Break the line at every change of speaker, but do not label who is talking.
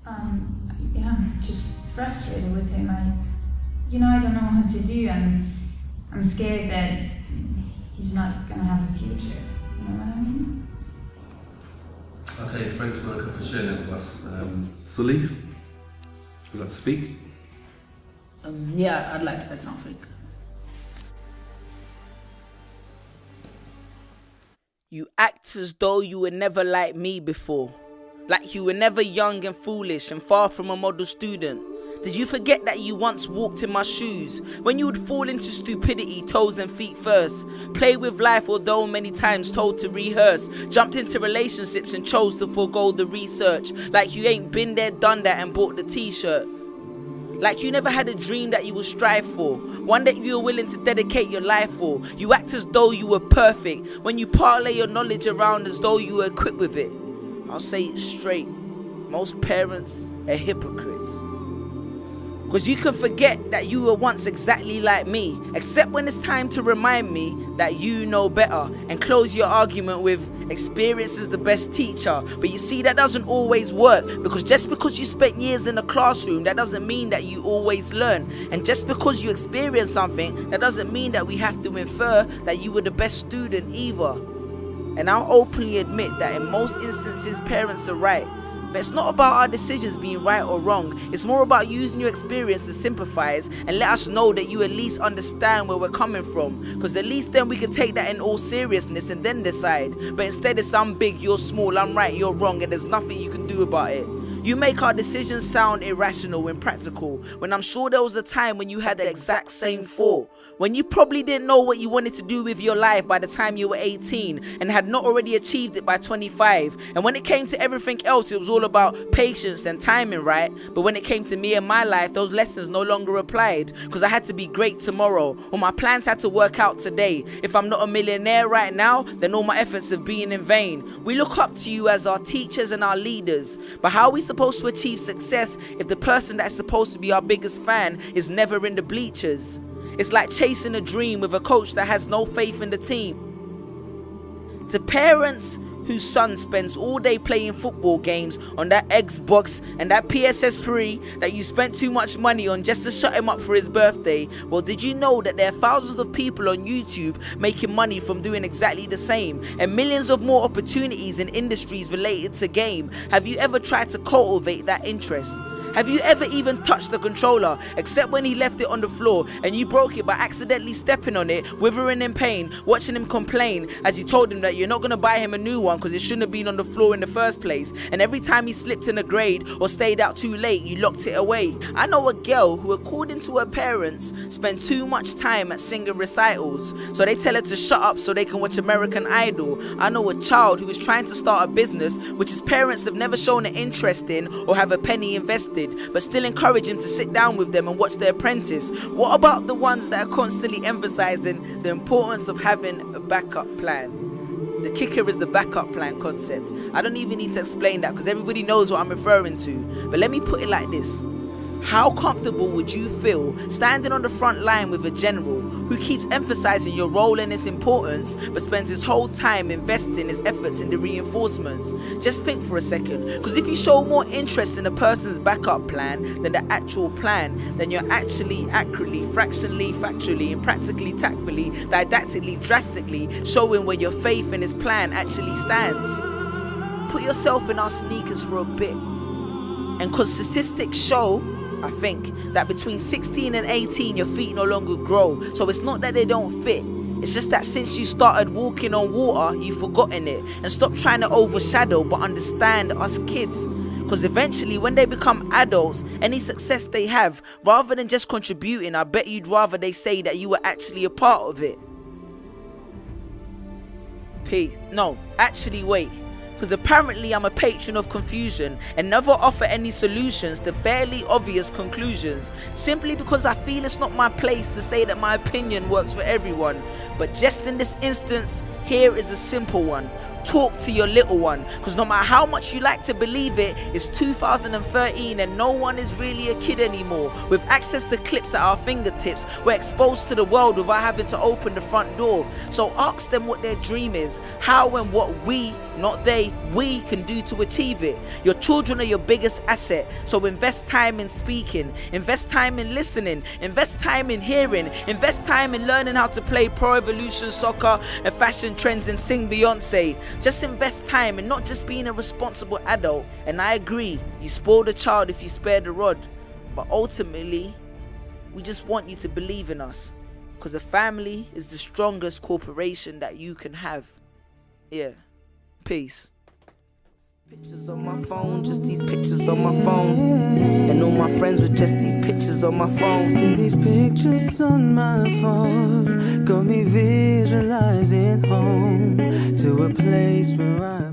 Yeah, I'm just frustrated with him. I don't know what to do, and I'm scared that he's not gonna have a future. You know what I mean?
Okay, thanks Monica for sharing that with us. Sully, would you like to speak?
Yeah, I'd like to add something. You act as though you were never like me before. Like you were never young and foolish and far from a model student. Did you forget that you once walked in my shoes? When you would fall into stupidity, toes and feet first. Play with life although many times told to rehearse. Jumped into relationships and chose to forego the research. Like you ain't been there, done that and bought the t-shirt. Like you never had a dream that you would strive for, one that you were willing to dedicate your life for. You act as though you were perfect, when you parlay your knowledge around as though you were equipped with it. I'll say it straight, most parents are hypocrites. Cause you can forget that you were once exactly like me, except when it's time to remind me that you know better, and close your argument with experience is the best teacher. But you see, that doesn't always work, because just because you spent years in a classroom, that doesn't mean that you always learn. And just because you experience something, that doesn't mean that we have to infer that you were the best student either. And I'll openly admit that in most instances parents are right. But it's not about our decisions being right or wrong. It's more about using your experience to sympathize and let us know that you at least understand where we're coming from. Because at least then we can take that in all seriousness and then decide. But instead it's I'm big, you're small, I'm right, you're wrong, and there's nothing you can do about it. You make our decisions sound irrational and practical, when I'm sure there was a time when you had the exact same thought. When you probably didn't know what you wanted to do with your life by the time you were 18 and had not already achieved it by 25. And when it came to everything else, it was all about patience and timing, right? But when it came to me and my life, those lessons no longer applied, because I had to be great tomorrow, or my plans had to work out today. If I'm not a millionaire right now, then all my efforts have been in vain. We look up to you as our teachers and our leaders, but how are we supposed to achieve success if the person that's supposed to be our biggest fan is never in the bleachers? It's like chasing a dream with a coach that has no faith in the team. To parents whose son spends all day playing football games on that Xbox and that PSS3 that you spent too much money on just to shut him up for his birthday, well, did you know that there are thousands of people on YouTube making money from doing exactly the same, and millions of more opportunities in industries related to game? Have you ever tried to cultivate that interest? Have you ever even touched the controller, except when he left it on the floor and you broke it by accidentally stepping on it, withering in pain, watching him complain as you told him that you're not going to buy him a new one because it shouldn't have been on the floor in the first place? And every time he slipped in a grade or stayed out too late, you locked it away. I know a girl who, according to her parents, spent too much time at singing recitals, so they tell her to shut up so they can watch American Idol. I know a child who is trying to start a business which his parents have never shown an interest in or have a penny invested, but still encourage him to sit down with them and watch The Apprentice. What about the ones that are constantly emphasizing the importance of having a backup plan? The kicker is the backup plan concept. I don't even need to explain that because everybody knows what I'm referring to. But let me put it like this. How comfortable would you feel standing on the front line with a general who keeps emphasizing your role and its importance, but spends his whole time investing his efforts in the reinforcements? Just think for a second, because if you show more interest in a person's backup plan than the actual plan, then you're actually accurately, fractionally, factually, and practically, tactfully, didactically, drastically showing where your faith in his plan actually stands. Put yourself in our sneakers for a bit, and because statistics show, I think, that between 16 and 18 your feet no longer grow. So it's not that they don't fit, it's just that since you started walking on water, you've forgotten it. And stop trying to overshadow but understand us kids. Because eventually when they become adults, any success they have, rather than just contributing, I bet you'd rather they say that you were actually a part of it. No, actually wait. Because apparently I'm a patron of confusion and never offer any solutions to fairly obvious conclusions, simply because I feel it's not my place to say that my opinion works for everyone. But just in this instance, here is a simple one. Talk to your little one, because no matter how much you like to believe it, it's 2013 and no one is really a kid anymore. With access to clips at our fingertips, we're exposed to the world without having to open the front door. So ask them what their dream is, how and what we, not they, only we can do to achieve it. Your children are your biggest asset, so invest time in speaking, invest time in listening, invest time in hearing, invest time in learning how to play Pro Evolution Soccer and fashion trends and sing Beyonce. Just invest time in not just being a responsible adult. And I agree, you spoil the child if you spare the rod, but ultimately we just want you to believe in us, because a family is the strongest corporation that you can have. Yeah. Peace. Pictures on my phone, just these pictures on my phone. And all my friends with just these pictures on my phone.
See these pictures on my phone, got me visualizing home to a place where I